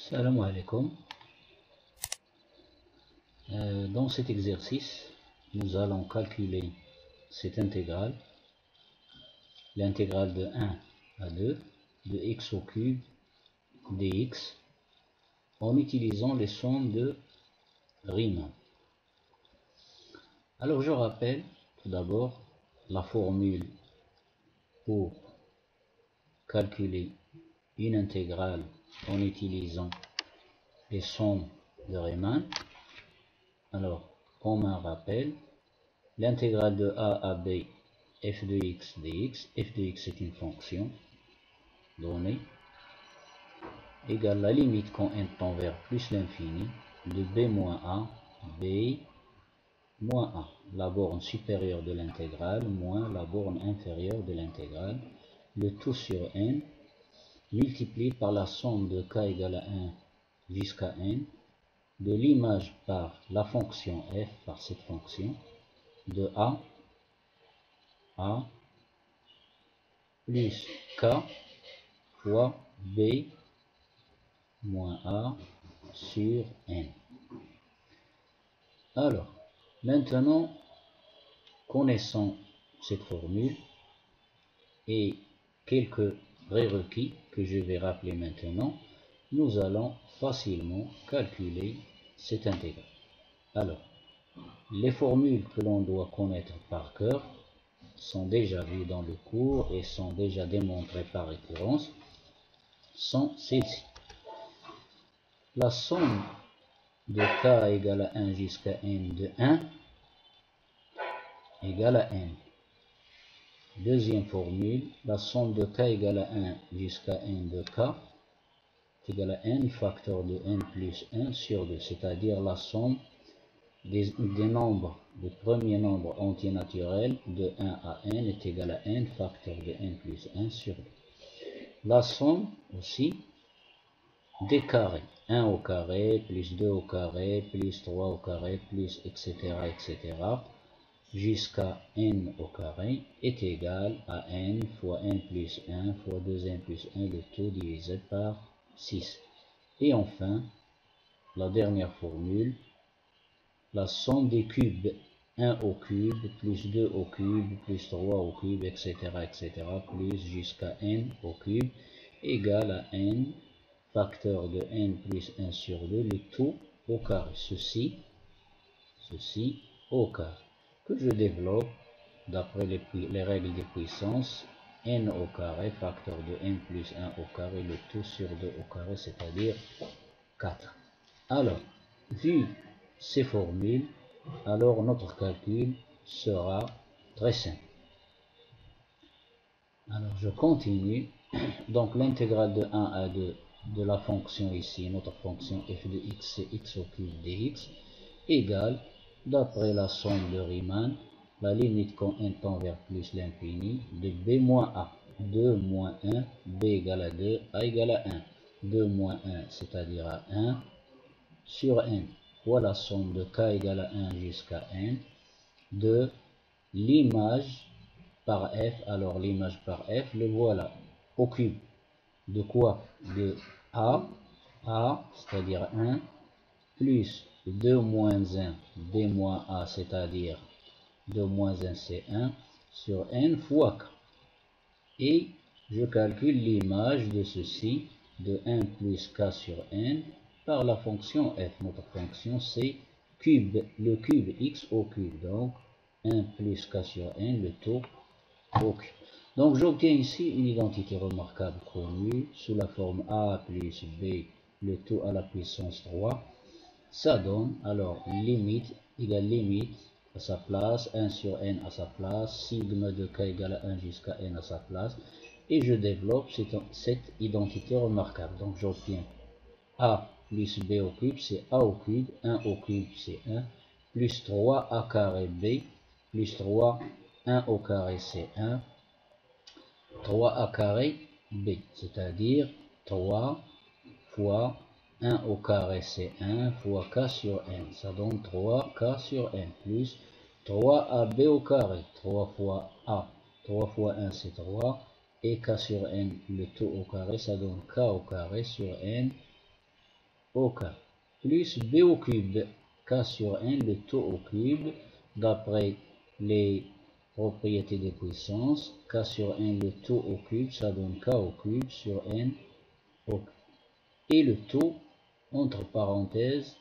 Salam alaikum. Dans cet exercice, nous allons calculer cette intégrale, l'intégrale de 1 à 2 de x au cube dx en utilisant les sommes de Riemann. Alors je rappelle tout d'abord la formule pour calculer une intégrale en utilisant les sommes de Riemann. Alors, comme un rappel, l'intégrale de a à b f de x dx, f de x est une fonction donnée, égale la limite quand n tend vers plus l'infini de b moins a, b moins a, la borne supérieure de l'intégrale moins la borne inférieure de l'intégrale, le tout sur n, multiplié par la somme de k égale à 1 jusqu'à n, de l'image par la fonction f, par cette fonction, de a plus k fois b moins a sur n. Alors, maintenant, connaissant cette formule et quelques prérequis que je vais rappeler maintenant, nous allons facilement calculer cette intégrale. Alors, les formules que l'on doit connaître par cœur sont déjà vues dans le cours et sont déjà démontrées par récurrence, sont celles-ci. La somme de k égale à 1 jusqu'à n de 1 égale à n. Deuxième formule, la somme de k égale à 1 jusqu'à n de k est égale à n facteur de n plus 1 sur 2, c'est-à-dire la somme des nombres, des premiers nombres entiers naturels de 1 à n est égale à n facteur de n plus 1 sur 2. La somme aussi des carrés, 1 au carré, plus 2 au carré, plus 3 au carré, plus etc. jusqu'à n au carré est égal à n fois n plus 1 fois 2n plus 1, le tout divisé par 6. Et enfin, la dernière formule, la somme des cubes, 1 au cube, plus 2 au cube, plus 3 au cube, etc., plus jusqu'à n au cube, égale à n facteur de n plus 1 sur 2, le tout au carré. Ceci au carré, que je développe d'après les règles des puissances, n au carré, facteur de n plus 1 au carré, le tout sur 2 au carré, c'est-à-dire 4. Alors, vu ces formules, alors notre calcul sera très simple. Alors, je continue. Donc, l'intégrale de 1 à 2 de la fonction ici, notre fonction f de x, c'est x au cube dx, égale, d'après la somme de Riemann, la limite quand n tend vers plus l'infini, de b moins a. 2 moins 1, b égale à 2, a égale à 1. 2 moins 1, c'est-à-dire à 1, sur n, fois la somme de k égale à 1 jusqu'à n, de l'image par f. Alors l'image par f, le voilà, au cube. De quoi? De a, c'est-à-dire 1, plus 2 moins 1, b moins a, c'est-à-dire 2 moins 1, c'est 1, sur n fois k. Et je calcule l'image de ceci, de 1 plus k sur n, par la fonction f. Notre fonction, c'est cube, le cube x au cube. Donc, 1 plus k sur n, le tout au cube. Donc, j'obtiens ici une identité remarquable connue sous la forme a plus b, le tout à la puissance 3. Ça donne, alors, limite égale limite à sa place, 1 sur n à sa place, sigma de k égale à 1 jusqu'à n à sa place, et je développe cette identité remarquable. Donc, j'obtiens a plus b au cube, c'est a au cube, 1 au cube, c'est 1, plus 3a carré b, plus 3, 1 au carré, c'est 1, 3a carré b, c'est-à-dire 3 fois 1 au carré, c'est 1 fois k sur n, ça donne 3k sur n, plus 3ab au carré, 3 fois a, 3 fois 1 c'est 3, et k sur n, le tout au carré, ça donne k au carré sur n au k plus b au cube, k sur n, le tout au cube, d'après les propriétés des puissances, k sur n, le tout au cube, ça donne k au cube sur n au cube. Et le tout, entre parenthèses,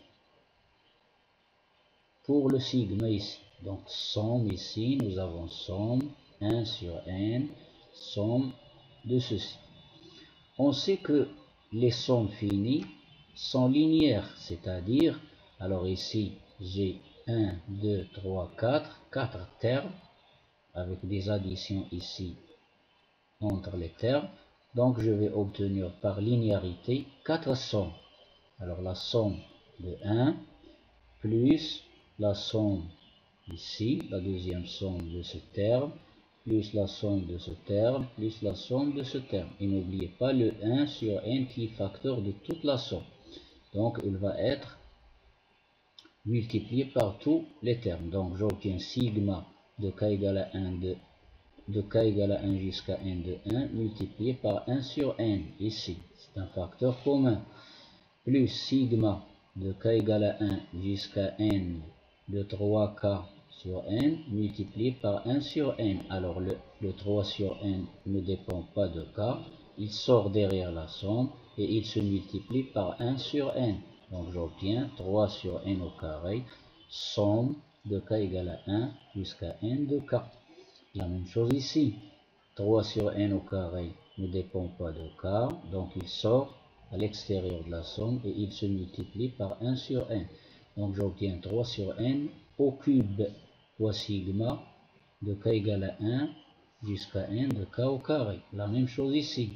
pour le sigma ici. Donc somme ici, nous avons somme 1 sur n, somme de ceci. On sait que les sommes finies sont linéaires, c'est-à-dire, alors ici j'ai 1, 2, 3, 4 termes, avec des additions ici entre les termes. Donc je vais obtenir par linéarité 4 sommes. Alors la somme de 1 plus la somme ici, la deuxième somme de ce terme, plus la somme de ce terme, plus la somme de ce terme. Et n'oubliez pas le 1 sur n qui est facteur de toute la somme. Donc il va être multiplié par tous les termes. Donc j'obtiens sigma de k égale à 1 de k égale à 1 jusqu'à n de 1 multiplié par 1 sur n ici. C'est un facteur commun. Plus sigma de k égale à 1 jusqu'à n de 3k sur n multiplié par 1 sur n. Alors le 3 sur n ne dépend pas de k, il sort derrière la somme et il se multiplie par 1 sur n. Donc j'obtiens 3 sur n au carré, somme de k égale à 1 jusqu'à n de k. La même chose ici, 3 sur n au carré ne dépend pas de k, donc il sort à l'extérieur de la somme et il se multiplie par 1 sur n. Donc j'obtiens 3 sur n au cube fois sigma de k égale à 1 jusqu'à n de k au carré. La même chose ici.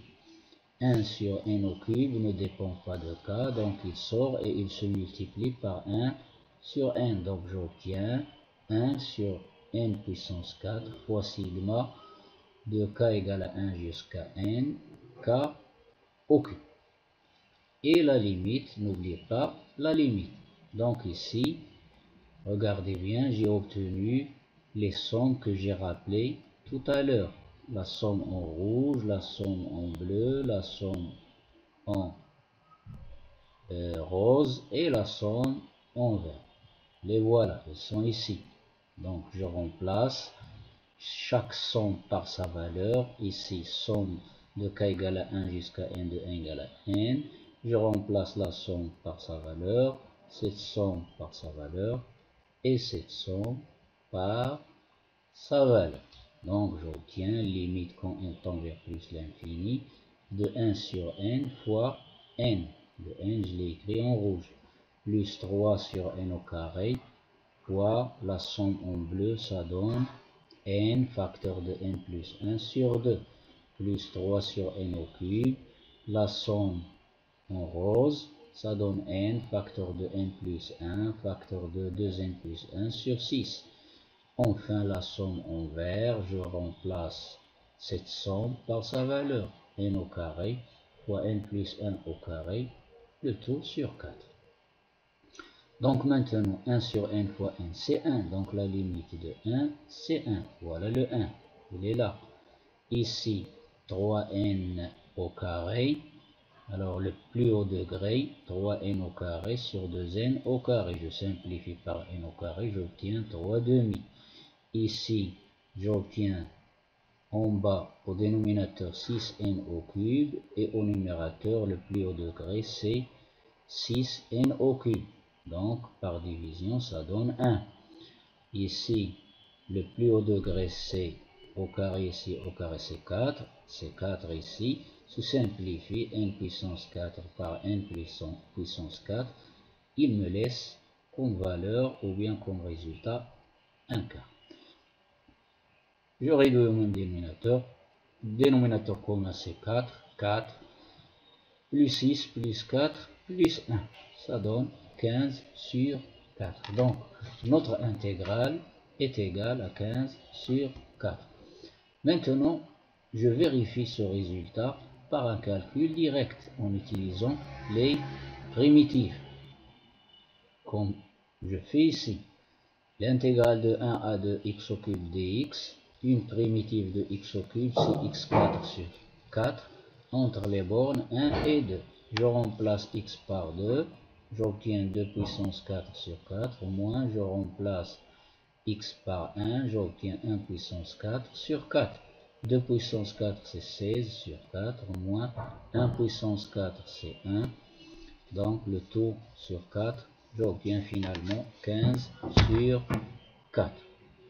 1 sur n au cube ne dépend pas de k, donc il sort et il se multiplie par 1 sur n. Donc j'obtiens 1 sur n puissance 4 fois sigma de k égale à 1 jusqu'à n, k au cube. Et la limite, n'oubliez pas la limite. Donc ici, regardez bien, j'ai obtenu les sommes que j'ai rappelées tout à l'heure. La somme en rouge, la somme en bleu, la somme en rose et la somme en vert. Les voilà, elles sont ici. Donc je remplace chaque somme par sa valeur. Ici, somme de k égale à 1 jusqu'à n de n égale à n. Je remplace la somme par sa valeur, cette somme par sa valeur et cette somme par sa valeur. Donc j'obtiens limite quand n tend vers plus l'infini de 1 sur n fois n. De n, je l'ai écrit en rouge. Plus 3 sur n au carré fois la somme en bleu, ça donne n facteur de n plus 1 sur 2. Plus 3 sur n au cube. La somme en rose, ça donne n facteur de n plus 1, facteur de 2n plus 1 sur 6. Enfin, la somme en vert, je remplace cette somme par sa valeur, n au carré fois n plus 1 au carré, le tout sur 4. Donc maintenant, 1 sur n fois n, c'est 1. Donc la limite de 1, c'est 1. Voilà le 1, il est là. Ici, 3n au carré. Alors le plus haut degré, 3n au carré sur 2n au carré. Je simplifie par n au carré, j'obtiens 3 demi. Ici, j'obtiens en bas au dénominateur 6n au cube et au numérateur, le plus haut degré, c'est 6n au cube. Donc, par division, ça donne 1. Ici, le plus haut degré, c'est au carré ici, au carré, c'est 4. C'est 4 ici. Se simplifie, n puissance 4 par n puissance 4. Il me laisse comme valeur ou bien comme résultat 1 quart. Je réduis au même dénominateur. Dénominateur commun, c'est 4. 4 plus 6 plus 4 plus 1. Ça donne 15 sur 4. Donc, notre intégrale est égale à 15 sur 4. Maintenant, je vérifie ce résultat par un calcul direct en utilisant les primitives. Comme je fais ici. L'intégrale de 1 à 2 x au cube dx, une primitive de x au cube, c'est x4 sur 4, entre les bornes 1 et 2. Je remplace x par 2, j'obtiens 2 puissance 4 sur 4, moins je remplace x par 1, j'obtiens 1 puissance 4 sur 4. 2 puissance 4 c'est 16 sur 4, moins 1 puissance 4 c'est 1. Donc le tout sur 4, j'obtiens finalement 15 sur 4.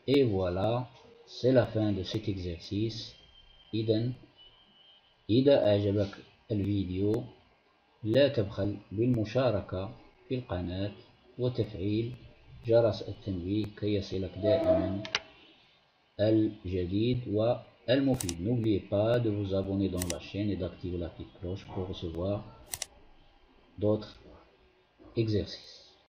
Et voilà, c'est la fin de cet exercice. إذا أعجبك الفيديو لا تبخل بالمشاركة في القناة وتفعيل جرس التنبيه كي يصلك دائما الجديد والمفيد. N'oubliez pas de vous abonner dans la chaîne et d'activer la petite cloche pour recevoir d'autres exercices.